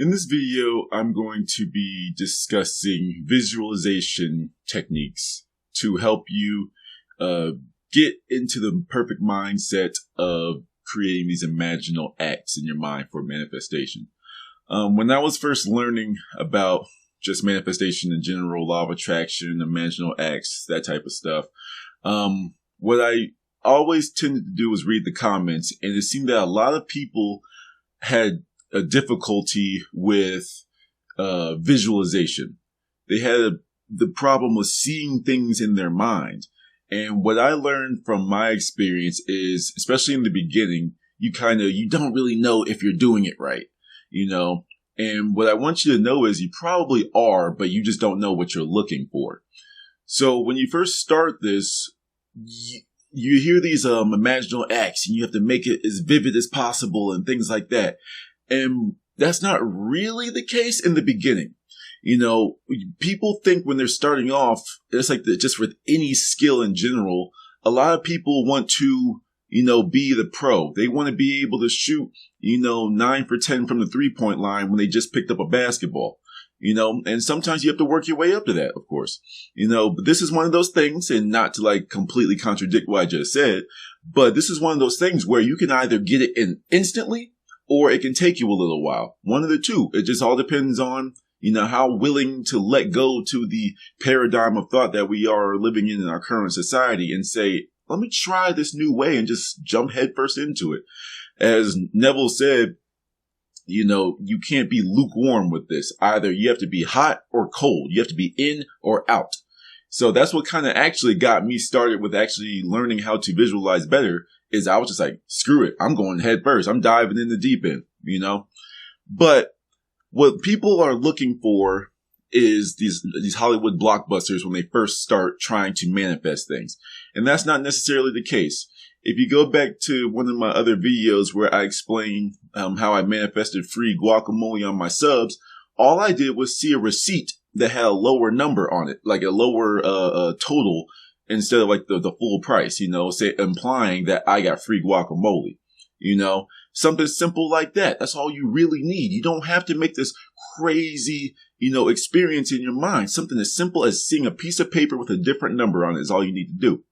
In this video, I'm going to be discussing visualization techniques to help you get into the perfect mindset of creating these imaginal acts in your mind for manifestation. When I was first learning about just manifestation in general, law of attraction, imaginal acts, that type of stuff, what I always tended to do was read the comments, and it seemed that a lot of people had a difficulty with visualization. They had the problem with seeing things in their mind. And what I learned from my experience is, especially in the beginning, you don't really know if you're doing it right, And what I want you to know is you probably are, but you just don't know what you're looking for. So when you first start this, you hear these imaginal acts, and you have to make it as vivid as possible and things like that. And that's not really the case in the beginning. People think when they're starting off, it's like just with any skill in general, a lot of people want to, be the pro. They want to be able to shoot, 9 for 10 from the 3-point line when they just picked up a basketball, and sometimes you have to work your way up to that, of course, but this is one of those things, and not to completely contradict what I just said, but this is one of those things where you can either get it in instantly, or it can take you a little while. One of the two. It just all depends on, how willing to let go to the paradigm of thought that we are living in our current society and say, let me try this new way and just jump headfirst into it. As Neville said, you can't be lukewarm with this. Either you have to be hot or cold. You have to be in or out. So that's what kind of actually got me started with actually learning how to visualize better. Is I was just like, screw it. I'm going head first. I'm diving in the deep end, But what people are looking for is these Hollywood blockbusters when they first start trying to manifest things. And that's not necessarily the case. If you go back to one of my other videos where I explained how I manifested free guacamole on my subs, all I did was see a receipt that had a lower number on it, like a lower total, instead of the full price, say implying that I got free guacamole, something simple like that. That's all you really need. You don't have to make this crazy, experience in your mind. Something as simple as seeing a piece of paper with a different number on it is all you need to do.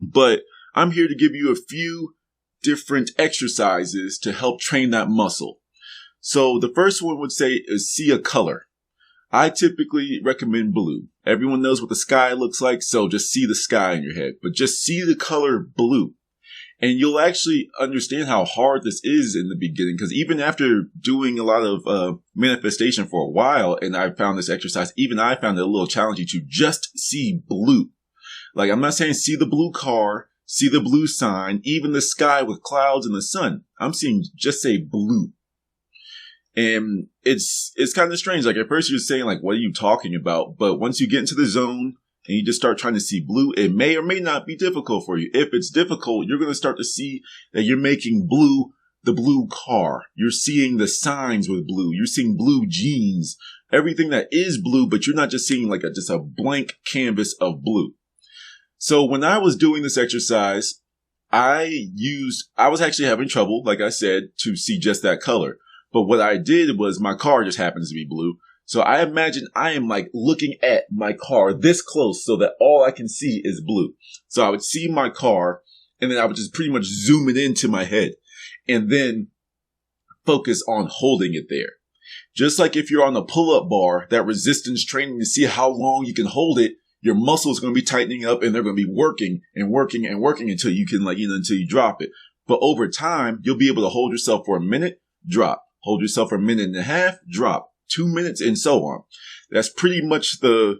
But I'm here to give you a few different exercises to help train that muscle. So the first one would say is see a color. I typically recommend blue. Everyone knows what the sky looks like, so just see the sky in your head. But just see the color blue. And you'll actually understand how hard this is in the beginning, because even after doing a lot of manifestation for a while, and I found this exercise, even I found it a little challenging to just see blue. I'm not saying see the blue car, see the blue sign, even the sky with clouds and the sun. I'm seeing just say blue. And it's kind of strange. At first you're saying what are you talking about? But once you get into the zone and you just start trying to see blue, it may or may not be difficult for you. If it's difficult, you're going to start to see that you're making blue the blue car. You're seeing the signs with blue. You're seeing blue jeans, everything that is blue, but you're not just seeing just a blank canvas of blue. So when I was doing this exercise, I was actually having trouble, like I said, to see just that color. But what I did was my car just happens to be blue. So I imagine I am looking at my car this close so that all I can see is blue. So I would see my car, and then I would just pretty much zoom it into my head and then focus on holding it there. Just like if you're on a pull-up bar, that resistance training to see how long you can hold it, your muscles are going to be tightening up and they're going to be working and working and working until you can until you drop it. But over time, you'll be able to hold yourself for a minute, drop. Hold yourself for a minute and a half, drop. 2 minutes, and so on. That's pretty much the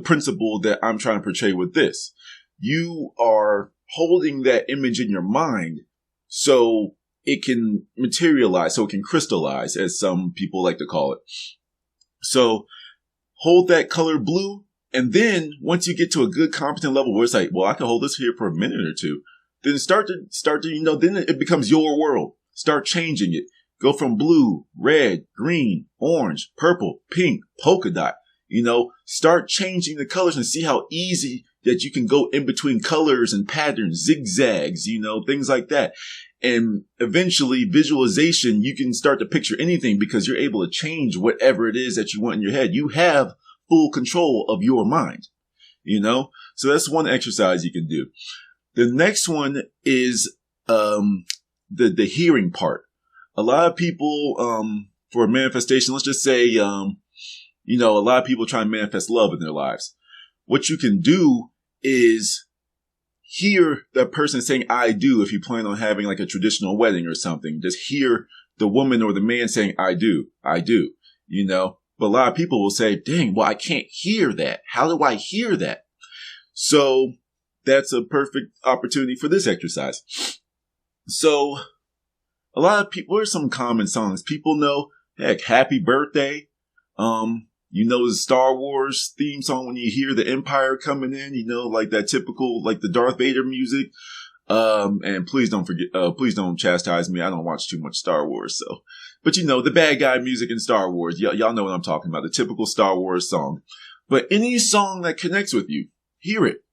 principle that I'm trying to portray with this. You are holding that image in your mind so it can materialize, so it can crystallize, as some people like to call it. So hold that color blue, and then once you get to a good competent level where it's I can hold this here for a minute or two, then start to then it becomes your world. Start changing it. Go from blue, red, green, orange, purple, pink, polka dot. Start changing the colors and see how easy that you can go in between colors and patterns, zigzags, things like that. And eventually visualization, you can start to picture anything because you're able to change whatever it is that you want in your head. You have full control of your mind, So that's one exercise you can do. The next one is, the hearing part. A lot of people, for manifestation, let's just say, a lot of people try and manifest love in their lives. What you can do is hear that person saying, I do, if you plan on having like a traditional wedding or something. Just hear the woman or the man saying, I do, But a lot of people will say, dang, well, I can't hear that. How do I hear that? So that's a perfect opportunity for this exercise. So a lot of people, what are some common songs? People know, heck, Happy Birthday. The Star Wars theme song when you hear the Empire coming in, like that typical, like the Darth Vader music. And please don't chastise me. I don't watch too much Star Wars. So, but the bad guy music in Star Wars, y'all know what I'm talking about. The typical Star Wars song, but any song that connects with you, hear it.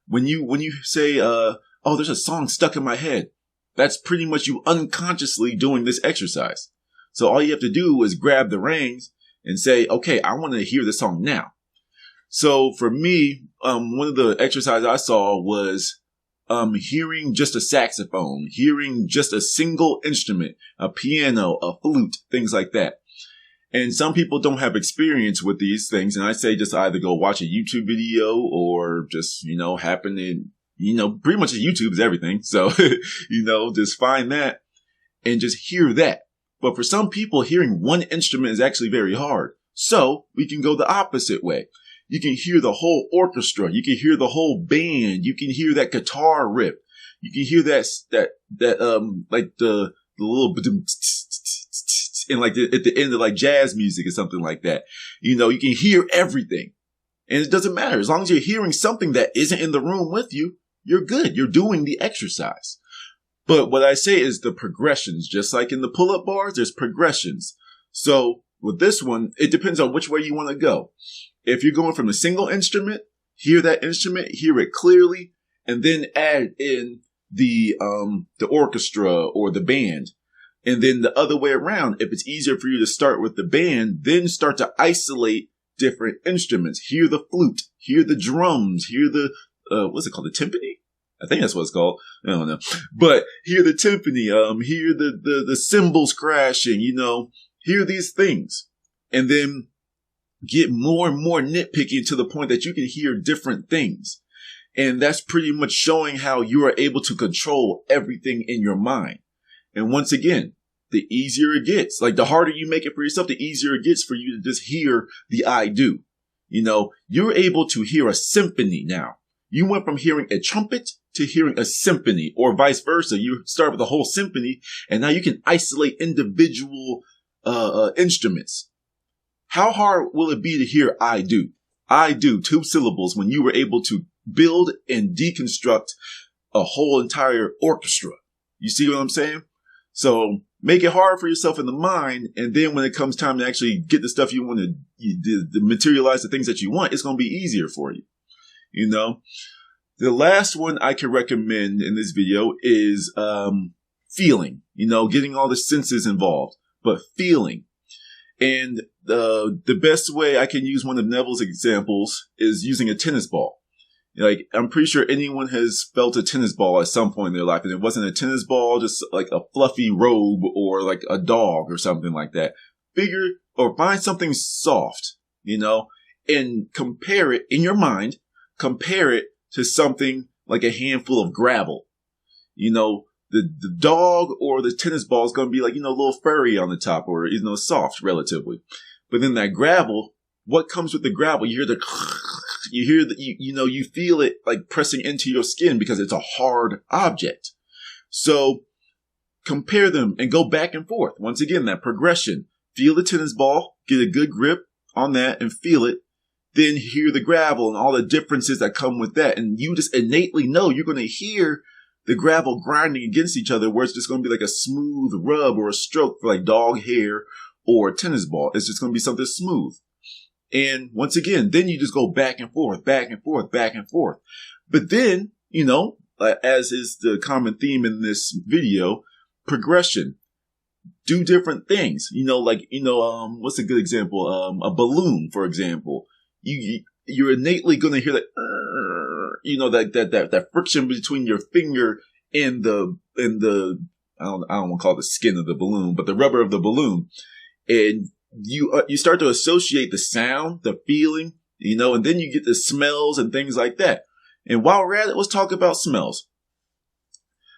When you say, oh, there's a song stuck in my head. That's pretty much you unconsciously doing this exercise. So all you have to do is grab the reins and say, okay, I want to hear the song now. So for me, one of the exercises I saw was hearing just a saxophone, hearing just a single instrument, a piano, a flute, things like that. And some people don't have experience with these things. And I say just either go watch a YouTube video or just, happen to, pretty much YouTube is everything. So, just find that and just hear that. But for some people, hearing one instrument is actually very hard. So we can go the opposite way. You can hear the whole orchestra. You can hear the whole band. You can hear that guitar riff. You can hear like the little, and like at the end of like jazz music or something like that. You can hear everything. And it doesn't matter. As long as you're hearing something that isn't in the room with you, you're good. You're doing the exercise. But what I say is the progressions, just like in the pull-up bars, there's progressions. So with this one, it depends on which way you want to go. If you're going from a single instrument, hear that instrument, hear it clearly, and then add in the orchestra or the band. And then the other way around, if it's easier for you to start with the band, then start to isolate different instruments. Hear the flute, hear the drums, hear the, what's it called? The timpani? I think that's what it's called. I don't know. But hear the timpani, hear the cymbals crashing, hear these things. And then get more and more nitpicky to the point that you can hear different things. And that's pretty much showing how you are able to control everything in your mind. And once again, the easier it gets, like the harder you make it for yourself, the easier it gets for you to just hear the I do. You're able to hear a symphony now. You went from hearing a trumpet to hearing a symphony, or vice versa. You start with a whole symphony, and now you can isolate individual instruments. How hard will it be to hear I do? I do, 2 syllables, when you were able to build and deconstruct a whole entire orchestra. You see what I'm saying? So make it hard for yourself in the mind, and then when it comes time to actually get the stuff you want to materialize the things that you want, it's going to be easier for you. The last one I can recommend in this video is feeling, getting all the senses involved, but feeling. And the best way I can use one of Neville's examples is using a tennis ball. Like, I'm pretty sure anyone has felt a tennis ball at some point in their life, and it wasn't a tennis ball, just like a fluffy robe or like a dog or something like that. Find something soft, and compare it in your mind, compare it to something like a handful of gravel. The dog or the tennis ball is going to be like, a little furry on the top, or, soft relatively. But then that gravel, what comes with the gravel? You feel it like pressing into your skin because it's a hard object. So compare them and go back and forth. Once again, that progression. Feel the tennis ball, get a good grip on that and feel it. Then hear the gravel and all the differences that come with that. And you just innately know you're going to hear the gravel grinding against each other, where it's just going to be like a smooth rub or a stroke for like dog hair or a tennis ball. It's just going to be something smooth. And once again, then you just go back and forth, back and forth, back and forth. But then, as is the common theme in this video, progression. Do different things. What's a good example? A balloon, for example. You're innately going to hear that, that friction between your finger and the I don't want to call it the skin of the balloon, but the rubber of the balloon. And you start to associate the sound, the feeling, and then you get the smells and things like that. And while we're at it, let's talk about smells.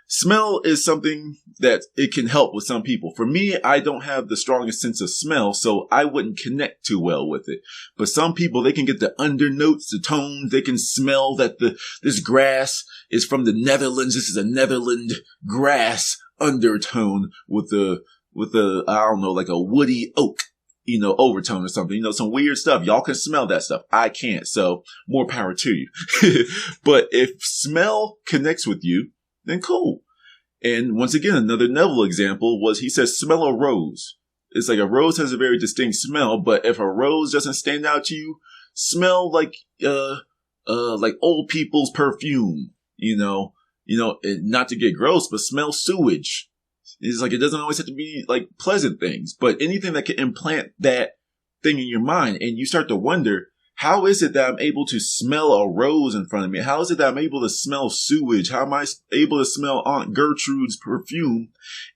Smell is something that it can help with some people. For me, I don't have the strongest sense of smell, so I wouldn't connect too well with it. But some people, they can get the undernotes, the tones. They can smell that this grass is from the Netherlands. This is a Netherland grass undertone with a I don't know, like a woody oak, overtone or something, some weird stuff. Y'all can smell that stuff. I can't. So more power to you. But if smell connects with you, then cool. And once again, another Neville example was, he says, smell a rose. It's like a rose has a very distinct smell, but if a rose doesn't stand out to you, smell like old people's perfume, not to get gross, but smell sewage. It's like, it doesn't always have to be like pleasant things, but anything that can implant that thing in your mind. And you start to wonder, how is it that I'm able to smell a rose in front of me? How is it that I'm able to smell sewage? How am I able to smell Aunt Gertrude's perfume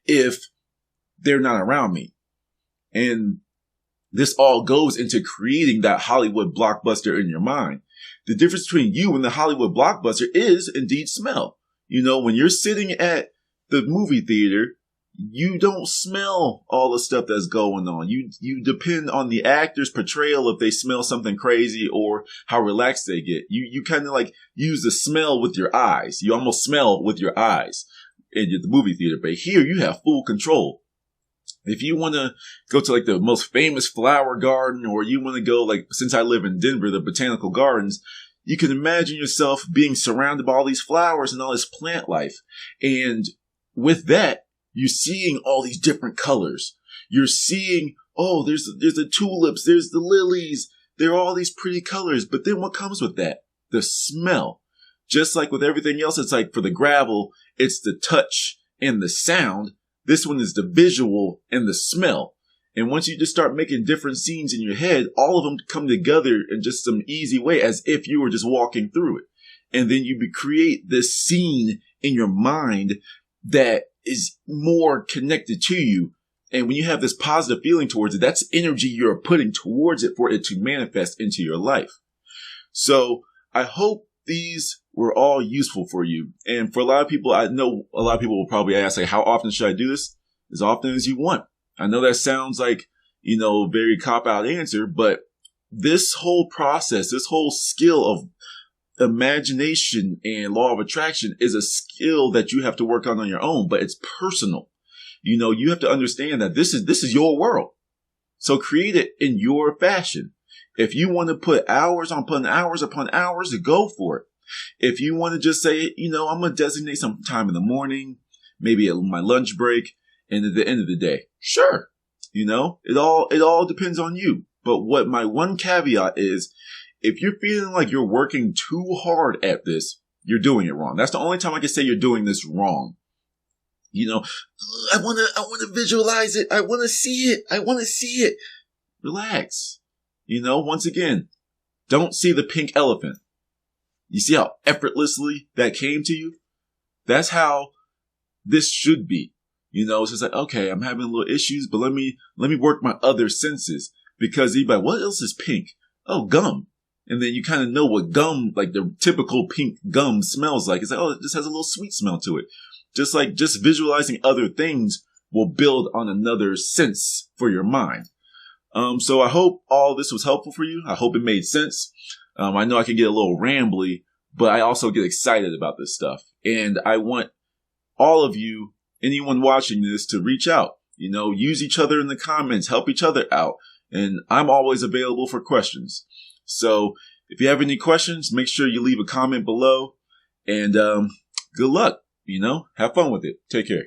if they're not around me? And this all goes into creating that Hollywood blockbuster in your mind. The difference between you and the Hollywood blockbuster is indeed smell. When you're sitting at the movie theater, you don't smell all the stuff that's going on. You depend on the actor's portrayal if they smell something crazy or how relaxed they get. You kind of like use the smell with your eyes. You almost smell with your eyes in the movie theater. But here you have full control. If you want to go to like the most famous flower garden, or you want to go, like, since I live in Denver, the Botanical Gardens, you can imagine yourself being surrounded by all these flowers and all this plant life. And with that, you're seeing all these different colors. You're seeing, oh, there's the tulips, there's the lilies. There are all these pretty colors. But then what comes with that? The smell. Just like with everything else, it's like for the gravel, it's the touch and the sound. This one is the visual and the smell. And once you just start making different scenes in your head, all of them come together in just some easy way, as if you were just walking through it. And then you create this scene in your mind that is more connected to you. And when you have this positive feeling towards it, that's energy you're putting towards it for it to manifest into your life. So I hope these were all useful for you. And for a lot of people, I know a lot of people will probably ask, like, how often should I do this? As often as you want. I know that sounds like, very cop-out answer, but this whole process, this whole skill of imagination and law of attraction is a skill that you have to work on your own, but it's personal. You have to understand that this is your world. So create it in your fashion. If you want to put hours upon hours upon hours, go for it. If you want to just say, I'm going to designate some time in the morning, maybe at my lunch break, and at the end of the day, sure. It all depends on you. But what my one caveat is, if you're feeling like you're working too hard at this, you're doing it wrong. That's the only time I can say you're doing this wrong. I want to visualize it. I want to see it. I want to see it. Relax. Once again, don't see the pink elephant. You see how effortlessly that came to you? That's how this should be. It's just like, okay, I'm having little issues, but let me work my other senses, because you're like, what else is pink? Oh, gum. And then you kind of know what gum, like the typical pink gum, smells like. It's like, oh, it just has a little sweet smell to it. Just visualizing other things will build on another sense for your mind. So I hope all this was helpful for you. I hope it made sense. I know I can get a little rambly, but I also get excited about this stuff. And I want all of you, anyone watching this, to reach out, use each other in the comments, help each other out. And I'm always available for questions. So if you have any questions, make sure you leave a comment below, and good luck, have fun with it. Take care.